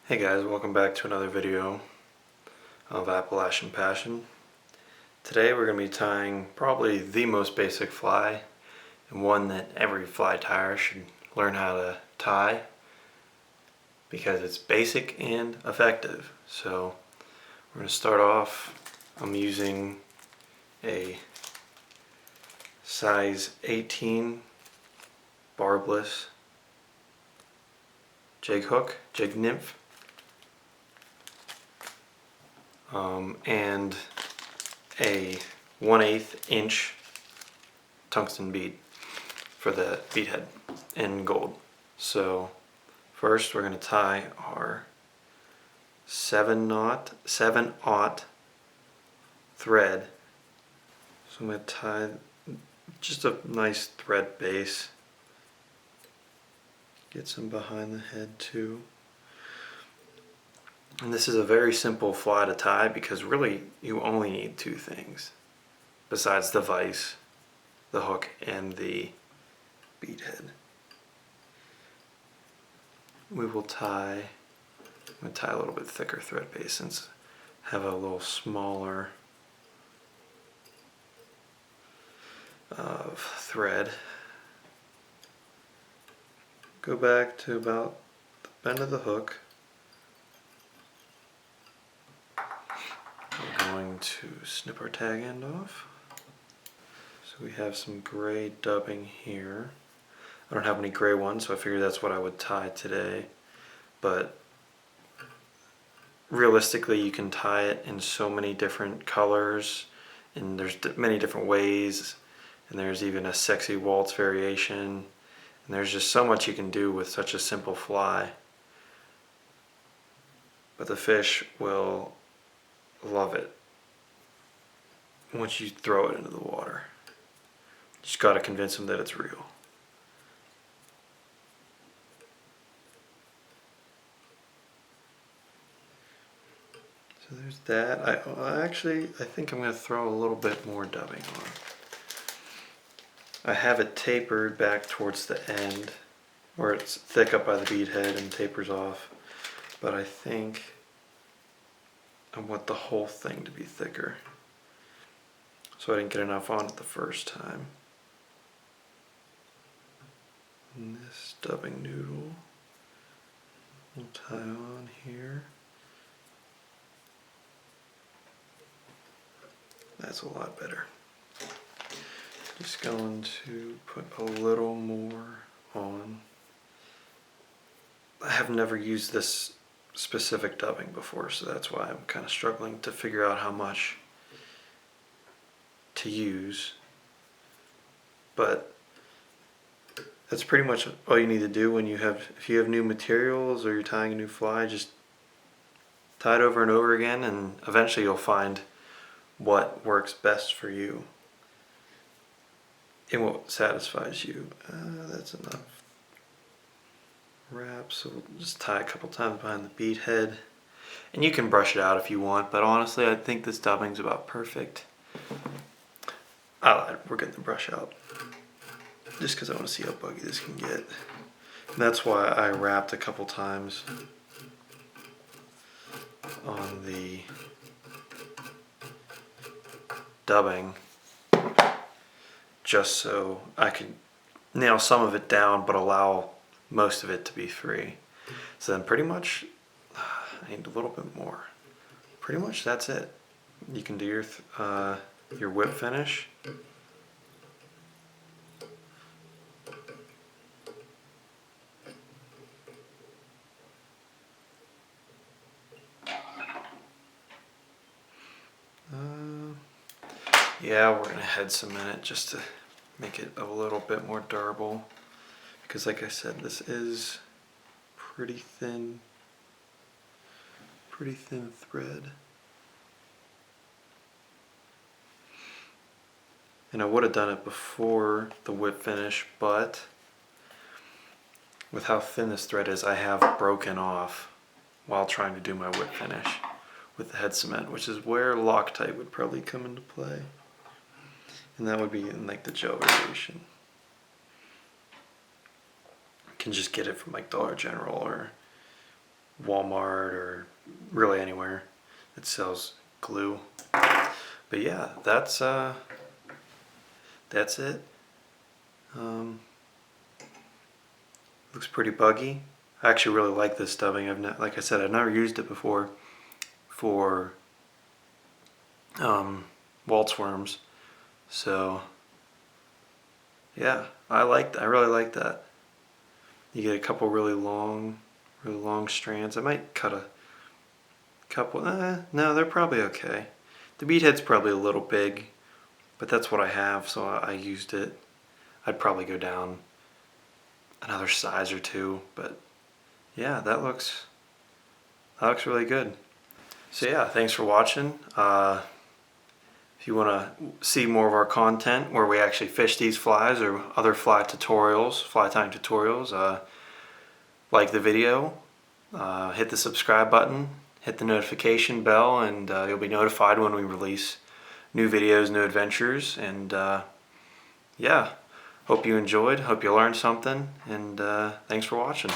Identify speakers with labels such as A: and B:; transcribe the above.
A: Hey guys, welcome back to another video of Appalachian Passion. Today we're going to be tying probably the most basic fly, and one that every fly tyer should learn how to tie because it's basic and effective. So we're going to start off. I'm using a size 18 barbless jig hook, jig nymph. And a 1/8 inch tungsten bead for the bead head in gold. So first we're going to tie our 7/0 thread. So I'm going to tie just a nice thread base. Get some behind the head too. And this is a very simple fly to tie because really you only need two things besides the vise, the hook, and the bead head. We will tie, I'm going to tie a little bit thicker thread base since I have a little smaller of thread. Go back to about the bend of the hook. We're going to snip our tag end off. So we have some gray dubbing here. I don't have any gray ones, so I figured that's what I would tie today. But realistically, you can tie it in so many different colors, and there's many different ways, and there's even a sexy Walt's variation, and there's just so much you can do with such a simple fly. But the fish will love it once you throw it into the water. You just got to convince them that it's real. So there's that. I think I'm going to throw a little bit more dubbing on. I have it tapered back towards the end where it's thick up by the bead head and tapers off, but I think I want the whole thing to be thicker, so I didn't get enough on it the first time. And this dubbing noodle will tie on here. That's a lot better. Just going to put a little more on. I have never used this specific dubbing before, so that's why I'm kind of struggling to figure out how much to use. But that's pretty much all you need to do when if you have new materials or you're tying a new fly. Just tie it over and over again, and eventually you'll find what works best for you and what satisfies you. That's enough wrap, so we'll just tie a couple times behind the bead head, and you can brush it out if you want, but honestly I think this dubbing's about perfect. We're getting the brush out just because I want to see how buggy this can get, and that's why I wrapped a couple times on the dubbing, just so I could nail some of it down but allow most of it to be free. So then pretty much, I need a little bit more. Pretty much that's it. You can do your whip finish. Yeah, we're gonna head cement it just to make it a little bit more durable, because like I said, this is pretty thin thread. And I would have done it before the whip finish, but with how thin this thread is, I have broken off while trying to do my whip finish with the head cement, which is where Loctite would probably come into play. And that would be in like the gel variation. You can just get it from like Dollar General or Walmart or really anywhere that sells glue. But yeah, that's it. Looks pretty buggy. I actually really like this stubbing. Like I said, I've never used it before for Walt's worms. So yeah, I really like that. You get a couple really long strands. I might cut a couple. No, they're probably okay. The bead head's probably a little big, but that's what I have, so I used it. I'd probably go down another size or two, but yeah, that looks really good. So yeah, thanks for watching. If you want to see more of our content where we actually fish these flies or other fly tutorials, fly tying tutorials, like the video, hit the subscribe button, hit the notification bell, and you'll be notified when we release new videos, new adventures. And yeah, hope you enjoyed, hope you learned something, and thanks for watching.